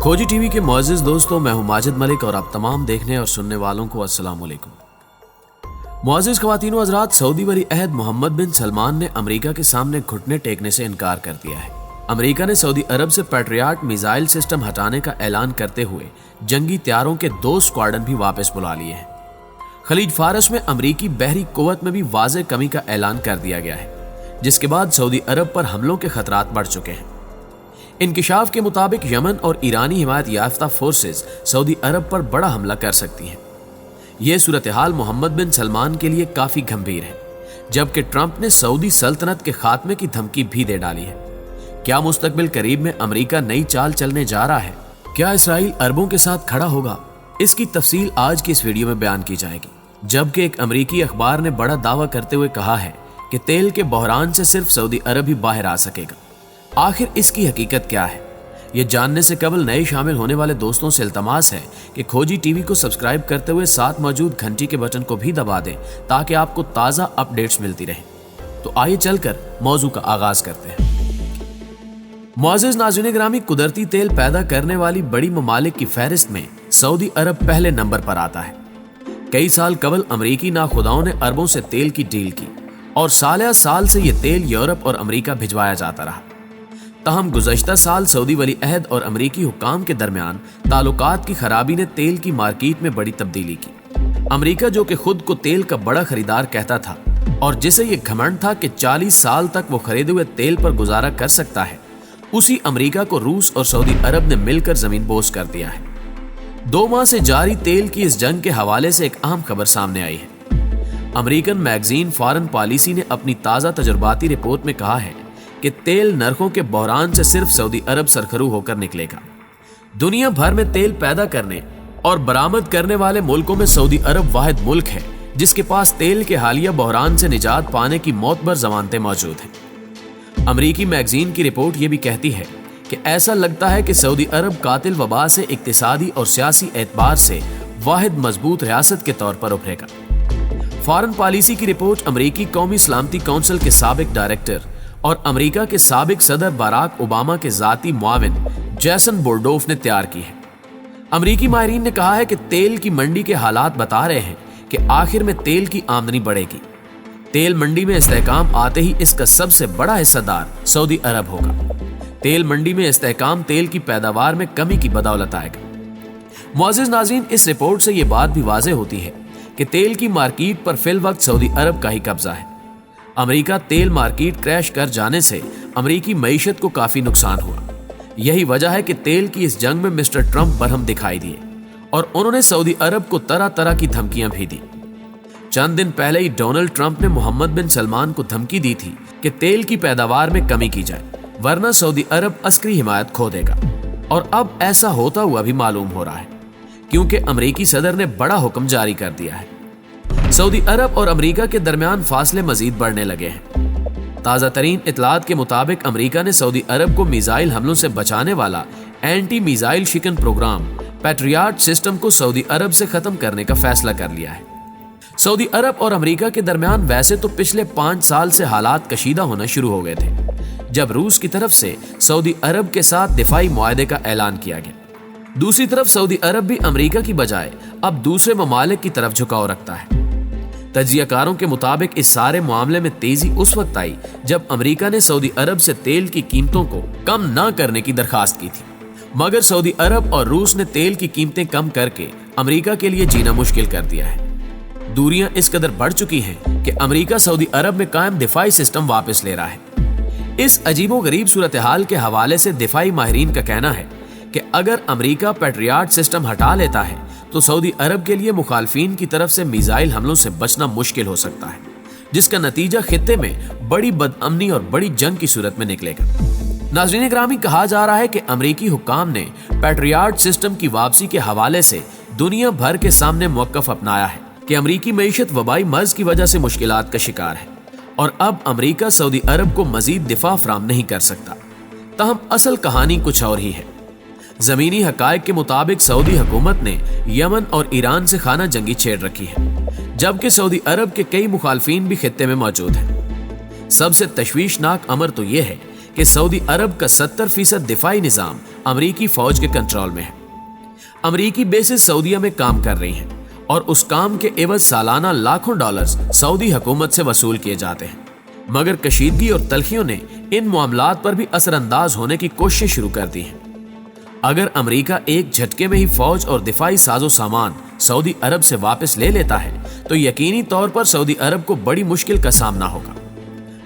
खोजी टीवी के मुअज़्ज़िज़ दोस्तों, मैं हूं माजिद मलिक और आप तमाम देखने और सुनने वालों को अस्सलाम वालेकुम। मुअज़्ज़िज़ ख़वातीन व हज़रात, सऊदी वली अहद मोहम्मद बिन सलमान ने अमेरिका के सामने घुटने टेकने से इनकार कर दिया है। अमेरिका ने सऊदी अरब से पैट्रियट मिसाइल सिस्टम हटाने का ऐलान करते हुए जंगी तैयारों के 2 स्क्वाड्रन भी वापस बुला लिए हैं। खलीज फारस में अमरीकी बहरी कुव्वत में भी वाज़े कमी का ऐलान कर दिया गया है, जिसके बाद सऊदी अरब पर हमलों के खतरात बढ़ चुके हैं। इंकिशाफ के मुताबिक यमन और ईरानी हिमायत याफ्ता फोर्सेस सऊदी अरब पर बड़ा हमला कर सकती हैं। यह सूरत हाल मोहम्मद बिन सलमान के लिए काफी गंभीर है, जबकि ट्रंप ने सऊदी सल्तनत के खात्मे की धमकी भी दे डाली है। क्या मुस्तकबिल करीब में अमेरिका नई चाल चलने जा रहा है? क्या इसराइल अरबों के साथ खड़ा होगा? इसकी तफसील आज की इस वीडियो में बयान की जाएगी। जबकि एक अमेरिकी अखबार ने बड़ा दावा करते हुए कहा है कि तेल के बहरान से सिर्फ सऊदी अरब ही बाहर आ सकेगा। आखिर इसकी हकीकत क्या है? ये जानने से कबल नए शामिल होने वाले दोस्तों से इल्तमास है कि खोजी टीवी को सब्सक्राइब करते हुए साथ मौजूद घंटी के बटन को भी दबा दें ताकि आपको ताज़ा अपडेट्स मिलती रहें। तो आइए चलकर मौजू का आगाज करते हैं। मुअज़्ज़िज़ नाज़रीन ग्रामी, कुदरती तेल पैदा करने वाली बड़ी ममालिक की फहरिस्त में सऊदी अरब पहले नंबर पर आता है। कई साल कबल अमरीकी नाखुदाओं ने अरबों से तेल की डील की और साल से यह तेल यूरोप और अमरीका भिजवाया जाता रहा। तहम गुज़श्ता साल सऊदी वली अहद और अमरीकी हुक्काम के दरमियान ताल्लुकात की खराबी ने तेल की मार्केट में बड़ी तब्दीली की। अमरीका, जो कि खुद को तेल का बड़ा खरीदार कहता था और जिसे ये घमंड था कि 40 साल तक वो खरीदे हुए तेल पर गुजारा कर सकता है, उसी अमरीका को रूस और सऊदी अरब ने मिलकर जमीन बोस कर दिया है। 2 माह से जारी तेल की इस जंग के हवाले से एक अहम खबर सामने आई है। अमेरिकन मैगजीन फॉरेन पॉलिसी ने अपनी ताज़ा तजुर्बाती रिपोर्ट में कहा है कि तेल नरखों के बहरान से सिर्फ सऊदी अरब सरखरू होकर निकलेगा। दुनिया भर में तेल पैदा करने और बरामद करने वाले मुल्कों में सऊदी अरब वाहिद मुल्क है जिसके पास तेल के हालिया बहरान से निजात पाने की मोतबर जमानतें मौजूद हैं। अमरीकी मैगजीन की रिपोर्ट यह भी कहती है कि ऐसा लगता है कि सऊदी अरब कातिल वबा से इक्तिसादी और सियासी एतबार से वाहिद मजबूत रियासत के तौर पर उभरेगा। फॉरेन पॉलिसी की रिपोर्ट अमरीकी कौमी सलामती काउंसिल के साबिक डायरेक्टर और अमेरिका के साबिक सदर बराक ओबामा के जाती मुआविन जैसन बोर्डोफ ने तैयार की है। अमरीकी माहिरीन ने कहा है कि तेल की मंडी के हालात बता रहे हैं कि आखिर में तेल की आमदनी बढ़ेगी। तेल मंडी में इस्तेहकाम आते ही इसका सबसे बड़ा हिस्सेदार सऊदी अरब होगा। तेल मंडी में इस्तेहकाम तेल की पैदावार में कमी की बदौलत आएगा। मुअज़्ज़िज़ नाज़रीन, इस रिपोर्ट से यह बात भी वाज़ेह होती है कि तेल की मार्केट पर फिल वक्त सऊदी अरब का ही कब्जा है। अमेरिका तेल मार्केट क्रैश कर जाने से अमेरिकी मईशत को काफी नुकसान हुआ। यही वजह है कि तेल की इस जंग में मिस्टर ट्रंप बरहम दिखाई दिए और उन्होंने सऊदी अरब को तरह तरह की धमकियां भी दी। चंद दिन पहले ही डोनाल्ड ट्रंप ने मोहम्मद बिन सलमान को धमकी दी थी कि तेल की पैदावार में कमी की जाए, वरना सऊदी अरब अस्करी हिमायत खो देगा। और अब ऐसा होता हुआ भी मालूम हो रहा है, क्योंकि अमेरिकी सदर ने बड़ा हुक्म जारी कर दिया है। सऊदी अरब और अमेरिका के दरमियान फासले मजीद बढ़ने लगे हैं। ताज़ा तरीन इतलात के मुताबिक अमेरिका ने सऊदी अरब को मिसाइल हमलों से बचाने वाला एंटी मिसाइल शिकन प्रोग्राम पैट्रियट सिस्टम को सऊदी अरब से खत्म करने का फैसला कर लिया है। सऊदी अरब और अमेरिका के दरमियान वैसे तो पिछले 5 साल से हालात कशीदा होना शुरू हो गए थे, जब रूस की तरफ से सऊदी अरब के साथ दिफाई मुआहदे का ऐलान किया गया। दूसरी तरफ सऊदी अरब भी अमेरिका की बजाय अब दूसरे ममालिक की तरफ झुकाव रखता है। तजियाकारों के मुताबिक इस सारे मामले में तेजी उस वक्त आई जब अमेरिका ने सऊदी अरब से तेल की कीमतों को कम न करने की दरखास्त की थी, मगर सऊदी अरब और रूस ने तेल की कीमतें कम करके अमेरिका के लिए जीना मुश्किल कर दिया है। दूरियां इस कदर बढ़ चुकी हैं कि अमेरिका सऊदी अरब में कायम दिफाई सिस्टम वापस ले रहा है। इस अजीबो गरीब सूरत हाल के हवाले से दिफाई माहिरीन का कहना है कि अगर अमेरिका पैट्रियट सिस्टम हटा लेता है तो सऊदी अरब के लिए मुखालफीन की तरफ से मिसाइल हमलों से बचना मुश्किल हो सकता है, जिसका नतीजा खित्ते में बड़ी बदअमनी और बड़ी जंग की सूरत में निकलेगा। नाज़रीन ग्रामी, कहा जा रहा है कि अमेरिकी हुक्काम ने पैट्रियट सिस्टम की वापसी के हवाले से दुनिया भर के सामने मौक़िफ़ अपनाया है कि अमेरिकी मईशत वबाई मर्ज की वजह से मुश्किलात का शिकार है और अब अमेरिका सऊदी अरब को मजीद दिफा फराहम नहीं कर सकता। तहम असल कहानी कुछ और ही है। जमीनी हकायक के मुताबिक सऊदी हुकूमत ने यमन और ईरान से खाना जंगी छेड़ रखी है, जबकि सऊदी अरब के कई मुखालफीन भी खित्ते में मौजूद हैं। सबसे तशवीशनाक अमर तो यह है कि सऊदी अरब का 70% दिफाई निज़ाम अमरीकी फौज के कंट्रोल में है। अमरीकी बेसिस सऊदीया में काम कर रही हैं और उस काम के एवज सालाना लाखों डॉलर्स सऊदी हुकूमत से वसूल किए जाते हैं। मगर कशीदगी और तलखियों ने इन मामलात पर भी असरअंदाज होने की कोशिश शुरू कर दी है। अगर अमेरिका एक झटके में ही फौज और दिफाई साजो सामान सऊदी अरब से वापस ले लेता है तो यकीनी तौर पर सऊदी अरब को बड़ी मुश्किल का सामना होगा।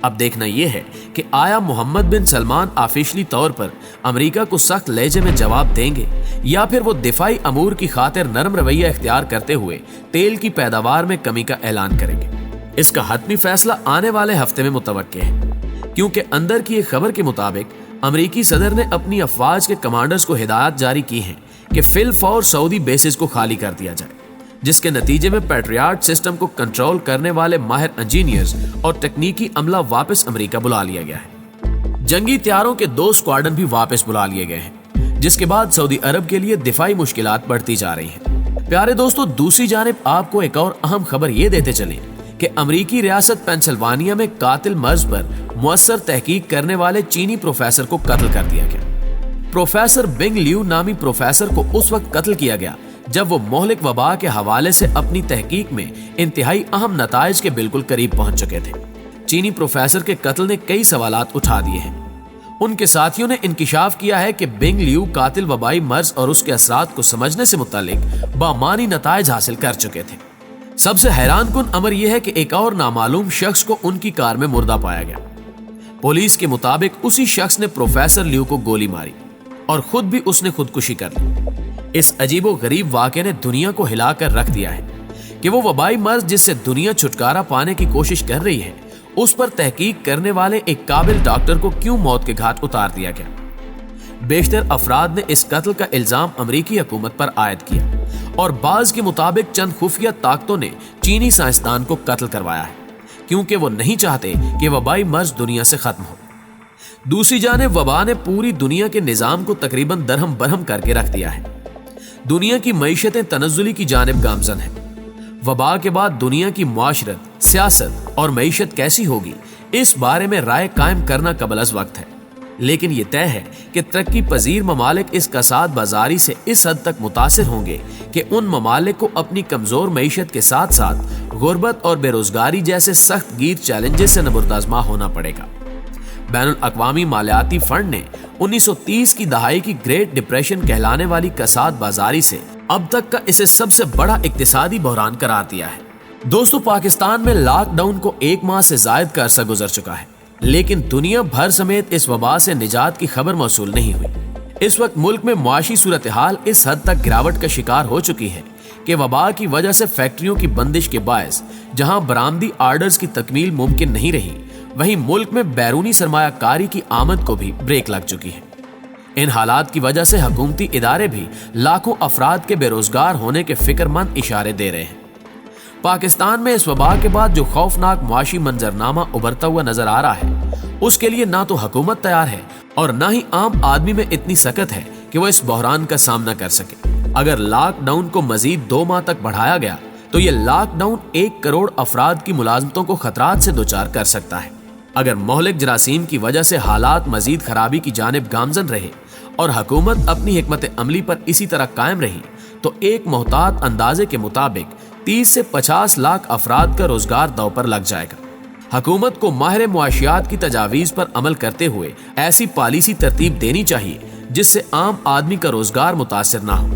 अब देखना यह है कि आया मोहम्मद बिन सलमान ऑफिशियली तौर पर अमेरिका को सख्त लहजे में जवाब देंगे या फिर वो दिफाई अमूर की खातिर नरम रवैया इख्तियार करते हुए तेल की पैदावार में कमी का ऐलान करेंगे। इसका हतमी फैसला आने वाले हफ्ते में मुतवक्के है, क्योंकि अंदर की एक खबर के मुताबिक अमरीकी सदर ने अपनी अफवाज के कमांडर्स को हिदायत जारी की है कि फिल फौर सऊदी बेसिस को खाली कर दिया जाए, जिसके नतीजे में पैट्रियट सिस्टम को कंट्रोल करने वाले माहिर इंजीनियर्स और तकनीकी अमला वापस अमेरिका बुला लिया गया है। जंगी तैयारों के 2 स्क्वाड्रन भी वापस बुला लिए गए हैं, जिसके बाद सऊदी अरब के लिए दिफाई मुश्किलात बढ़ती जा रही हैं। प्यारे दोस्तों, दूसरी जानिब आपको एक और अहम खबर ये देते चले कि अमरीकी रियासत पेंसिल्वानिया में कातिल मर्ज पर मुअस्सर तहकीक करने वाले चीनी प्रोफेसर को कत्ल कर दिया गया। प्रोफेसर बिंग लियू नामी प्रोफेसर को उस वक्त कत्ल किया गया जब वो मोहलिक वबा के हवाले से अपनी तहकीक में इंतहाई अहम नताइज के बिल्कुल करीब पहुंच चुके थे। चीनी प्रोफेसर के कत्ल ने कई सवालात उठा दिए हैं। उनके साथियों ने इंकिशाफ किया है कि बिंग लियू कातिल वबाई मर्ज और उसके असरात को समझने से मुतालिक बामानी नताइज हासिल कर चुके थे। सबसे हैरान कुन अमर यह है कि एक और नामालूम शख्स को उनकी कार में मुर्दा पाया गया। पुलिस के मुताबिक उसी शख्स ने प्रोफेसर लियू को गोली मारी और खुद भी उसने खुदकुशी कर ली। इस अजीबो गरीब वाक़े ने दुनिया को हिलाकर रख दिया है कि वो वबाई मर्ज जिससे दुनिया छुटकारा पाने की कोशिश कर रही है, उस पर तहकीक करने वाले एक काबिल डॉक्टर को क्यों मौत के घाट उतार दिया गया। बेशतर अफराद ने इस कत्ल का इल्जाम अमरीकी हुकूमत पर आयद किया और बाज के मुताबिक चंद खुफिया ताकतों ने चीनी साइंसदान को कत्ल करवाया है, क्योंकि वो नहीं चाहते कि वबाई मर्ज दुनिया से खत्म हो। दूसरी जानिब वबा ने पूरी दुनिया के निजाम को तकरीबन दरहम बरहम करके रख दिया है। दुनिया की मईशतें तनज़्ज़ुली की जानिब गामजन है। वबा के बाद दुनिया की मुआशरत, सियासत और मईशत कैसी होगी, इस बारे में राय कायम करना कबल अज़ वक्त है। लेकिन यह तय है कि तरक्की पजीर ममालिक इस कसाद बाजारी से इस हद तक मुतासिर होंगे कि उन ममालिक को अपनी कमजोर मईशत के साथ साथ गुर्बत और बेरोजगारी जैसे सख्त गीर चैलेंजेस से नबरदाज़मा होना पड़ेगा। बैनुल अक़वामी मालियाती फंड ने 1930 की दहाई की ग्रेट डिप्रेशन कहलाने वाली कसाद बाजारी से अब तक का इसे सबसे बड़ा इक्तिसादी बहरान करार दिया है। दोस्तों, पाकिस्तान में लॉकडाउन को 1 माह से जायद का अरसा गुजर चुका है, लेकिन दुनिया भर समेत इस वबा से निजात की खबर मौसूल नहीं हुई। इस वक्त मुल्क में मुआशी सूरत हाल इस हद तक गिरावट का शिकार हो चुकी है कि वबा की वजह से फैक्ट्रियों की बंदिश के बायस जहां बरामदी आर्डर्स की तकमील मुमकिन नहीं रही, वहीं मुल्क में बैरूनी सरमायाकारी की आमद को भी ब्रेक लग चुकी है। इन हालात की वजह से हुकूमती इदारे भी लाखों अफराद के बेरोजगार होने के फिक्रमंद इशारे दे रहे हैं। पाकिस्तान में इस वबा के बाद जो खौफनाक मुआशी मंजरनामा उभरता हुआ नजर आ रहा है, उसके लिए ना तो हुकूमत तैयार है और ना ही आम आदमी में इतनी सकत है कि वो इस बहरान का सामना कर सके। अगर लॉकडाउन को मजीद 2 माह तक बढ़ाया गया तो ये लॉकडाउन 1 करोड़ अफराद की मुलाजमतों को खतरात से दोचार कर सकता है। अगर मोहलिक जरासीम की वजह से हालात मजीद खराबी की जानिब गामजन रहे और हुकूमत अपनी हिकमत अमली पर इसी तरह कायम रही तो एक मोहतात अंदाजे के मुताबिक 30 से 50 लाख अफराद का रोजगार दांव पर लग जाएगा। हुकूमत को माहिर मुआशियात की तजावीज़ पर अमल करते हुए ऐसी पॉलिसी तरतीब देनी चाहिए जिससे आम आदमी का रोजगार मुतासिर ना हो,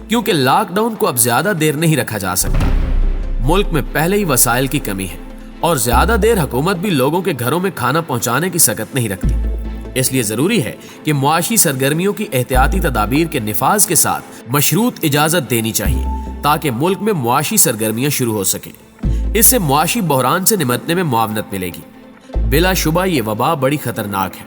क्योंकि लॉकडाउन को अब ज्यादा देर नहीं रखा जा सकता। मुल्क में पहले ही वसाइल की कमी है और ज्यादा देर हुकूमत भी लोगों के घरों में खाना पहुंचाने की सकत नहीं रखती। इसलिए जरूरी है कि मुआशी सरगर्मियों की एहतियाती तदाबीर के निफाज के साथ मशरूत इजाजत देनी चाहिए ताकि मुल्क में मुआशी सरगर्मियां शुरू हो सके। इससे मुआशी बहरान से निमटने में मुआवनत मिलेगी। बिलाशुबा ये वबा बड़ी खतरनाक है,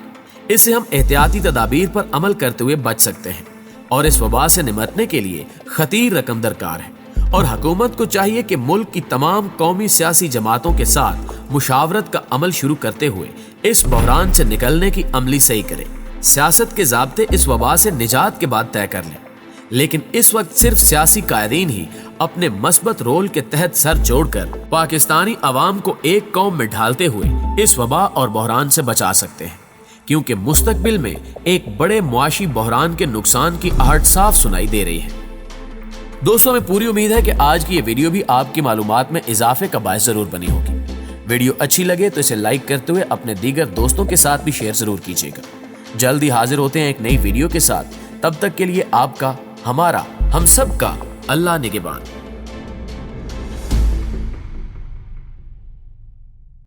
इससे हम एहतियाती तदाबीर पर अमल करते हुए बच सकते हैं और इस वबा से निमटने के लिए खतीर रकम दरकार है और हुकूमत को चाहिए कि मुल्क की तमाम कौमी सियासी जमातों के साथ मुशावरत का अमल शुरू करते हुए इस बहरान से निकलने की अमली सही करे। सियासत के ज़ाब्ते इस वबा से निजात के बाद तय कर लें, लेकिन इस वक्त सिर्फ सियासी कायदीन ही अपने मस्बत रोल के तहत सर जोड़कर पाकिस्तानी अवाम को एक कौम में ढालते हुए इस वबा और बहरान से बचा सकते हैं, क्योंकि मुस्तकबिल में एक बड़े मुआशी बहरान के नुकसान की आहट साफ सुनाई दे रही है। दोस्तों, हमें पूरी उम्मीद है कि आज की ये वीडियो भी आपकी मालूमात में इजाफे का बायस जरूर बनी होगी। वीडियो अच्छी लगे तो इसे लाइक करते हुए अपने दीगर दोस्तों के साथ भी शेयर जरूर कीजिएगा। जल्दी हाजिर होते हैं एक नई वीडियो के साथ। तब तक के लिए आपका, हमारा, हम सब का अल्लाह निगहबान।